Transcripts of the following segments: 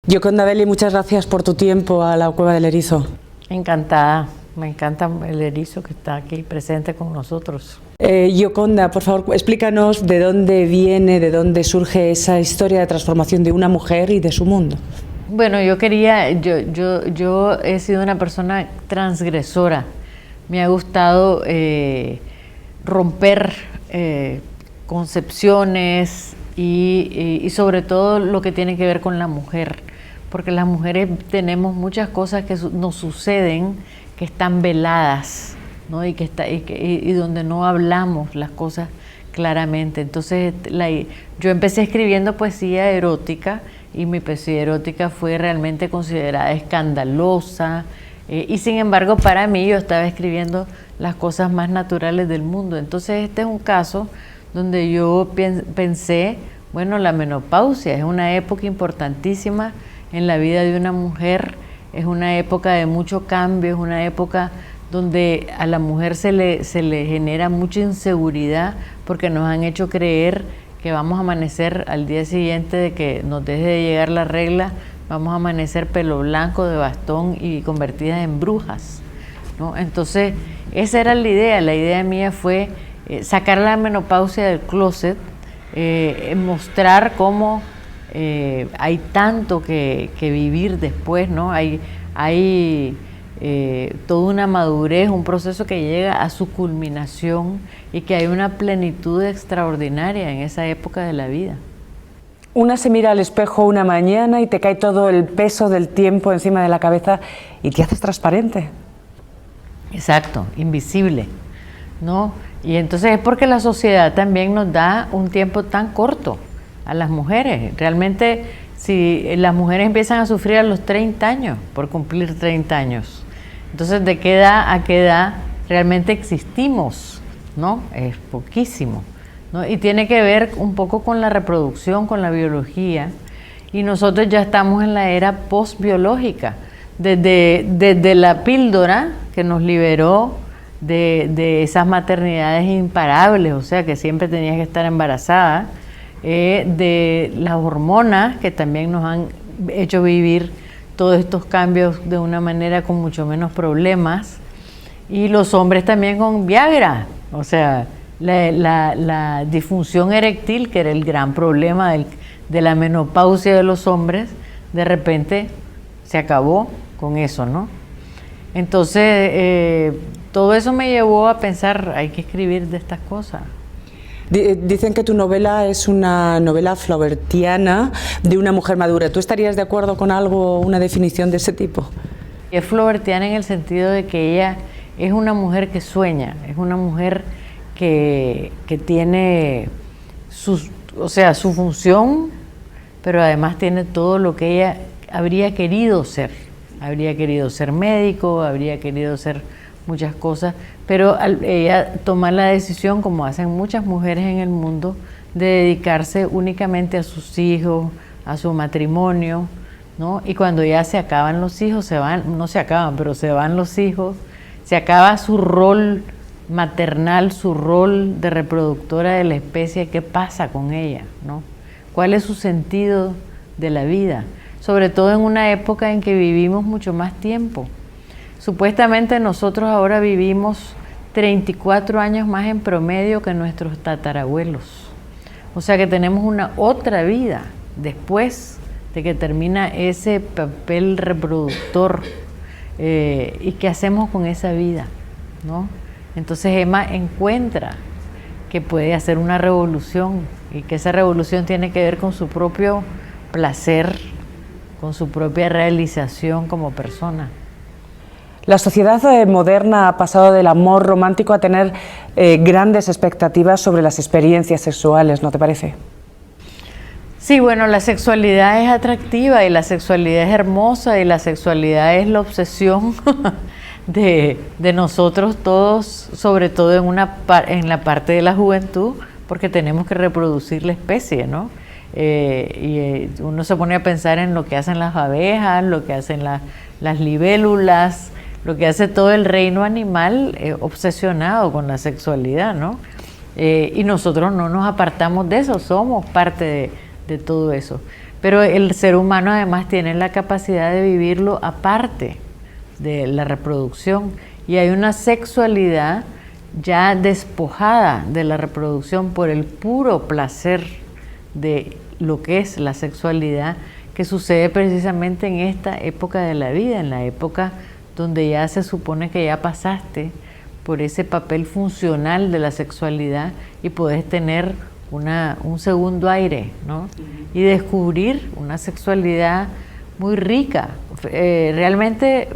Yoconda Belli, muchas gracias por tu tiempo a la Cueva del Erizo. Encantada, me encanta el erizo que está aquí presente con nosotros. Yoconda, por favor, explícanos de dónde viene, de dónde surge esa historia de transformación de una mujer y de su mundo. Bueno, yo he sido una persona transgresora. Me ha gustado romper concepciones y sobre todo lo que tiene que ver con la mujer, porque las mujeres tenemos muchas cosas que nos suceden que están veladas, ¿no? y donde no hablamos las cosas claramente. Entonces yo empecé escribiendo poesía erótica y mi poesía erótica fue realmente considerada escandalosa y sin embargo para mí yo estaba escribiendo las cosas más naturales del mundo. Entonces este es un caso donde yo pensé, bueno, la menopausia es una época importantísima en la vida de una mujer, es una época de mucho cambio, es una época donde a la mujer se le genera mucha inseguridad porque nos han hecho creer que vamos a amanecer al día siguiente de que nos deje de llegar la regla, vamos a amanecer pelo blanco de bastón y convertidas en brujas, ¿no? Entonces esa era la idea mía fue sacar la menopausia del closet, mostrar cómo hay tanto que vivir después, ¿no? Hay toda una madurez, un proceso que llega a su culminación y que hay una plenitud extraordinaria en esa época de la vida. Una se mira al espejo una mañana y te cae todo el peso del tiempo encima de la cabeza y te haces transparente. Exacto, invisible, ¿no? Y entonces es porque la sociedad también nos da un tiempo tan corto a las mujeres. Realmente, si las mujeres empiezan a sufrir a los 30 años, por cumplir 30 años, entonces ¿de qué edad a qué edad realmente existimos? ¿No? Es poquísimo, ¿no? Y tiene que ver un poco con la reproducción, con la biología, y nosotros ya estamos en la era postbiológica, desde la píldora que nos liberó de esas maternidades imparables, o sea que siempre tenías que estar embarazada, de las hormonas que también nos han hecho vivir todos estos cambios de una manera con mucho menos problemas, y los hombres también con Viagra, o sea, la disfunción eréctil, que era el gran problema de la menopausia de los hombres, de repente se acabó con eso, ¿no? Entonces, todo eso me llevó a pensar, hay que escribir de estas cosas. Dicen que tu novela es una novela flaubertiana de una mujer madura. ¿Tú estarías de acuerdo con algo, una definición de ese tipo? Es flaubertiana en el sentido de que ella es una mujer que sueña, es una mujer que tiene su función, pero además tiene todo lo que ella habría querido ser. Habría querido ser médico, habría querido ser muchas cosas, pero ella toma la decisión, como hacen muchas mujeres en el mundo, de dedicarse únicamente a sus hijos, a su matrimonio, ¿no? Y cuando ya se acaban los hijos, no se acaban, pero se van los hijos, se acaba su rol maternal, su rol de reproductora de la especie. ¿Qué pasa con ella, no? ¿Cuál es su sentido de la vida? Sobre todo en una época en que vivimos mucho más tiempo. Supuestamente nosotros ahora vivimos 34 años más en promedio que nuestros tatarabuelos. O sea que tenemos una otra vida después de que termina ese papel reproductor. ¿Y qué hacemos con esa vida, ¿no? Entonces Emma encuentra que puede hacer una revolución y que esa revolución tiene que ver con su propio placer, con su propia realización como persona. La sociedad moderna ha pasado del amor romántico a tener grandes expectativas sobre las experiencias sexuales, ¿no te parece? Sí, bueno, la sexualidad es atractiva y la sexualidad es hermosa y la sexualidad es la obsesión de nosotros todos, sobre todo en la parte de la juventud, porque tenemos que reproducir la especie, ¿no? Uno se pone a pensar en lo que hacen las abejas, lo que hacen las libélulas, lo que hace todo el reino animal obsesionado con la sexualidad, ¿no? Y nosotros no nos apartamos de eso, somos parte de todo eso. Pero el ser humano además tiene la capacidad de vivirlo aparte de la reproducción, y hay una sexualidad ya despojada de la reproducción por el puro placer de lo que es la sexualidad, que sucede precisamente en esta época de la vida, en la época donde ya se supone que ya pasaste por ese papel funcional de la sexualidad y podés tener un segundo aire, ¿no? Y descubrir una sexualidad muy rica. Realmente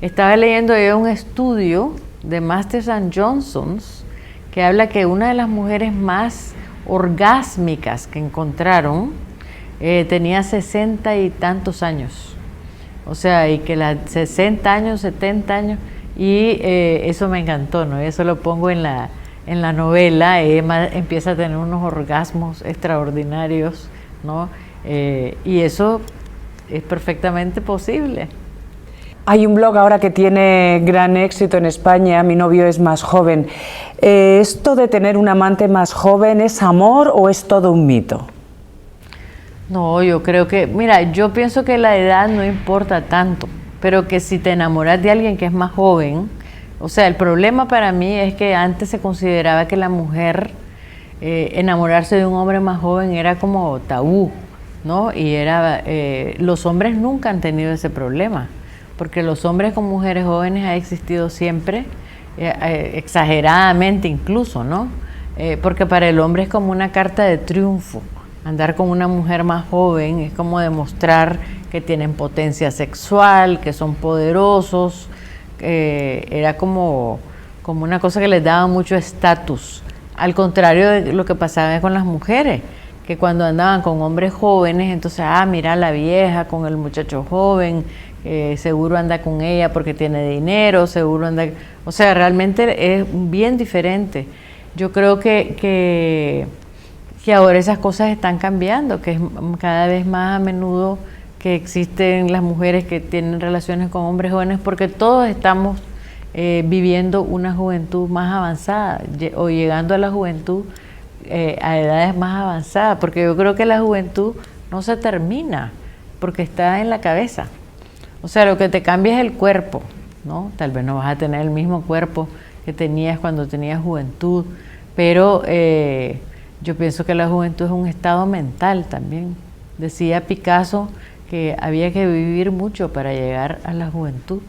estaba leyendo yo un estudio de Masters and Johnsons que habla que una de las mujeres más orgásmicas que encontraron tenía 60 y tantos años, o sea, y que las 60 años, 70 años, y eso me encantó, ¿no? Eso lo pongo en la novela. Emma empieza a tener unos orgasmos extraordinarios, ¿no? Y eso es perfectamente posible. Hay un blog ahora que tiene gran éxito en España, Mi novio es más joven. ¿Esto de tener un amante más joven es amor o es todo un mito? No, yo creo que, mira, yo pienso que la edad no importa tanto, pero que si te enamoras de alguien que es más joven, o sea, el problema para mí es que antes se consideraba que la mujer enamorarse de un hombre más joven era como tabú, ¿no? Y los hombres nunca han tenido ese problema, porque los hombres con mujeres jóvenes ha existido siempre, exageradamente incluso, ¿no? Porque para el hombre es como una carta de triunfo. Andar con una mujer más joven es como demostrar que tienen potencia sexual, que son poderosos. Era como una cosa que les daba mucho estatus. Al contrario de lo que pasaba con las mujeres, que cuando andaban con hombres jóvenes, entonces, mira la vieja con el muchacho joven, seguro anda con ella porque tiene dinero, seguro anda... O sea, realmente es bien diferente. Yo creo que ahora esas cosas están cambiando, que es cada vez más a menudo que existen las mujeres que tienen relaciones con hombres jóvenes, porque todos estamos viviendo una juventud más avanzada o llegando a la juventud a edades más avanzadas, porque yo creo que la juventud no se termina, porque está en la cabeza. O sea, lo que te cambia es el cuerpo, ¿no? Tal vez no vas a tener el mismo cuerpo que tenías cuando tenías juventud, pero yo pienso que la juventud es un estado mental también. Decía Picasso que había que vivir mucho para llegar a la juventud.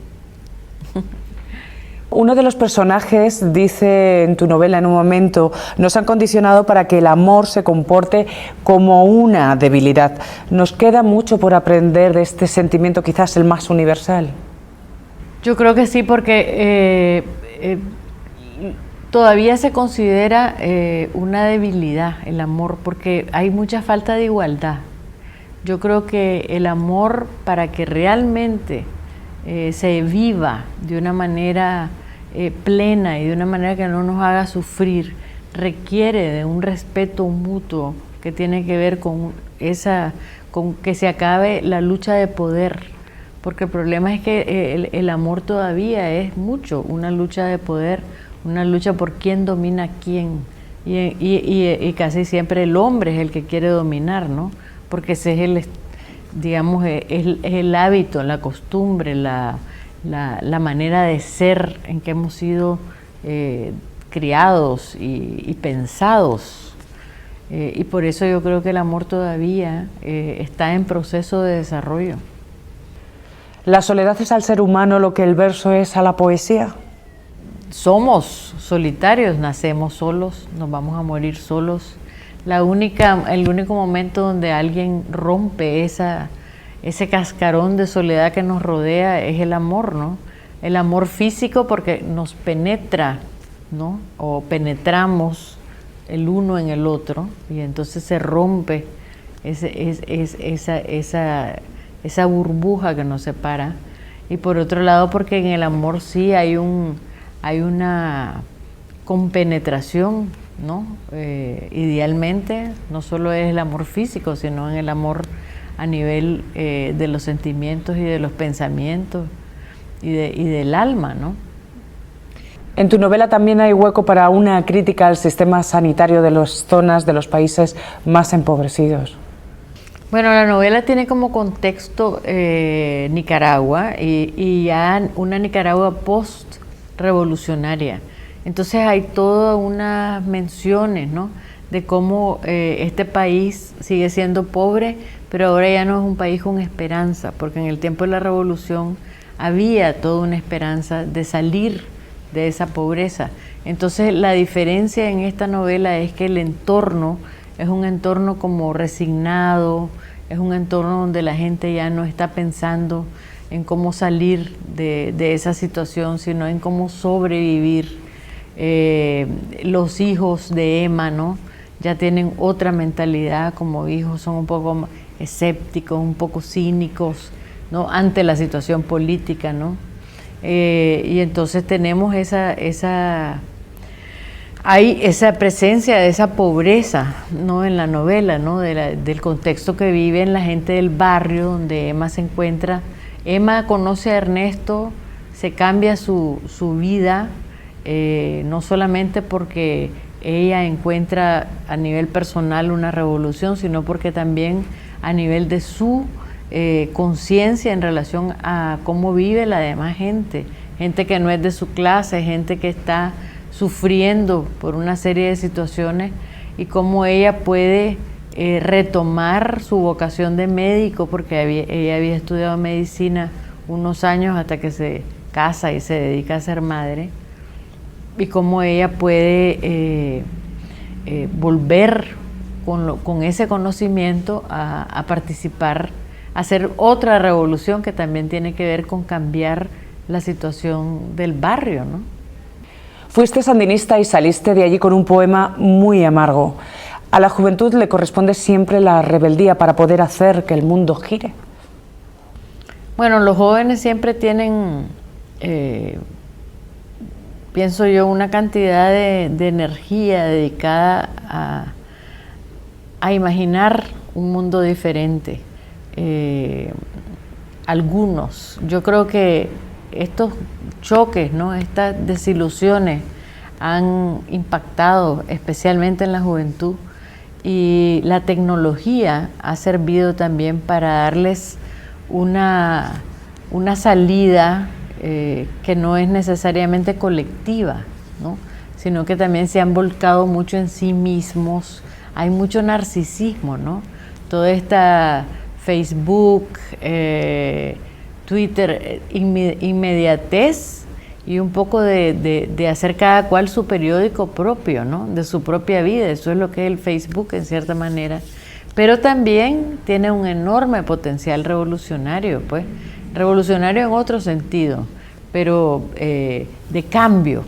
Uno de los personajes dice en tu novela en un momento: nos han condicionado para que el amor se comporte como una debilidad. Nos queda mucho por aprender de este sentimiento, quizás el más universal. Yo creo que sí, porque todavía se considera una debilidad el amor, porque hay mucha falta de igualdad. Yo creo que el amor, para que realmente se viva de una manera plena y de una manera que no nos haga sufrir, requiere de un respeto mutuo que tiene que ver con que se acabe la lucha de poder, porque el problema es que el amor todavía es mucho una lucha de poder, una lucha por quién domina a quién, y casi siempre el hombre es el que quiere dominar, ¿no? Porque ese es el hábito, la costumbre, la manera de ser en que hemos sido criados y pensados. Y por eso yo creo que el amor todavía está en proceso de desarrollo. ¿La soledad es al ser humano lo que el verso es a la poesía? Somos solitarios, nacemos solos, nos vamos a morir solos. El único momento donde alguien rompe ese cascarón de soledad que nos rodea es el amor, ¿no? El amor físico, porque nos penetra, ¿no? O penetramos el uno en el otro, y entonces se rompe esa burbuja que nos separa. Y por otro lado, porque en el amor sí hay una compenetración, ¿no? Idealmente no solo es el amor físico, sino en el amor a nivel de los sentimientos y de los pensamientos. y del alma, ¿no? En tu novela también hay hueco para una crítica al sistema sanitario de las zonas, de los países más empobrecidos. Bueno, la novela tiene como contexto Nicaragua y ya una Nicaragua post-revolucionaria. Entonces hay todas unas menciones, ¿no?, de cómo este país sigue siendo pobre, pero ahora ya no es un país con esperanza, porque en el tiempo de la revolución había toda una esperanza de salir de esa pobreza. Entonces la diferencia en esta novela es que el entorno es un entorno como resignado, es un entorno donde la gente ya no está pensando en cómo salir de esa situación, sino en cómo sobrevivir. Los hijos de Emma, ¿no?, ya tienen otra mentalidad como hijos, son un poco escépticos, un poco cínicos, ¿no?, ante la situación política, ¿no? Y entonces tenemos esa presencia de esa pobreza, ¿no?, en la novela, ¿no?, del contexto que vive la gente del barrio donde Emma se encuentra. Emma conoce a Ernesto, se cambia su vida, no solamente porque ella encuentra a nivel personal una revolución, sino porque también a nivel de su conciencia en relación a cómo vive la demás gente que no es de su clase, gente que está sufriendo por una serie de situaciones, y cómo ella puede retomar su vocación de médico, porque ella había estudiado medicina unos años hasta que se casa y se dedica a ser madre, y cómo ella puede volver con ese conocimiento a participar, a hacer otra revolución que también tiene que ver con cambiar la situación del barrio, ¿no? Fuiste sandinista y saliste de allí con un poema muy amargo. A la juventud le corresponde siempre la rebeldía para poder hacer que el mundo gire. Bueno, los jóvenes siempre tienen, pienso yo, una cantidad de energía dedicada a imaginar un mundo diferente. Algunos, yo creo que estos choques, ¿no?, estas desilusiones han impactado especialmente en la juventud, y la tecnología ha servido también para darles una salida que no es necesariamente colectiva, ¿no?, sino que también se han volcado mucho en sí mismos. Hay mucho narcisismo, ¿no? Toda esta Facebook, Twitter, inmediatez, y un poco de hacer cada cual su periódico propio, ¿no?, de su propia vida. Eso es lo que es el Facebook en cierta manera, pero también tiene un enorme potencial revolucionario, pues, revolucionario en otro sentido, pero de cambio,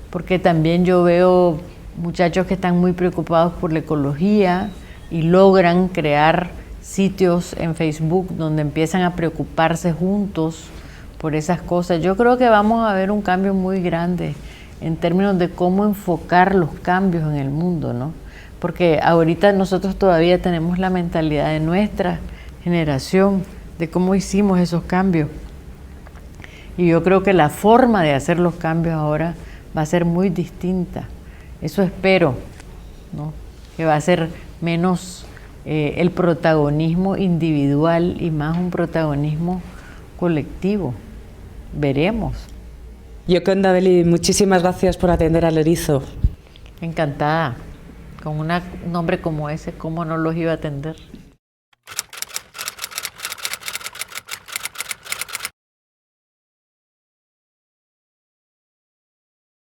porque también yo veo muchachos que están muy preocupados por la ecología y logran crear sitios en Facebook donde empiezan a preocuparse juntos por esas cosas. Yo creo que vamos a ver un cambio muy grande en términos de cómo enfocar los cambios en el mundo, ¿no? Porque ahorita nosotros todavía tenemos la mentalidad de nuestra generación, de cómo hicimos esos cambios. Y yo creo que la forma de hacer los cambios ahora va a ser muy distinta. Eso espero, ¿no?, que va a ser menos el protagonismo individual y más un protagonismo colectivo. Veremos. Gioconda Belli, muchísimas gracias por atender al Erizo. Encantada. Con un nombre como ese, ¿cómo no los iba a atender?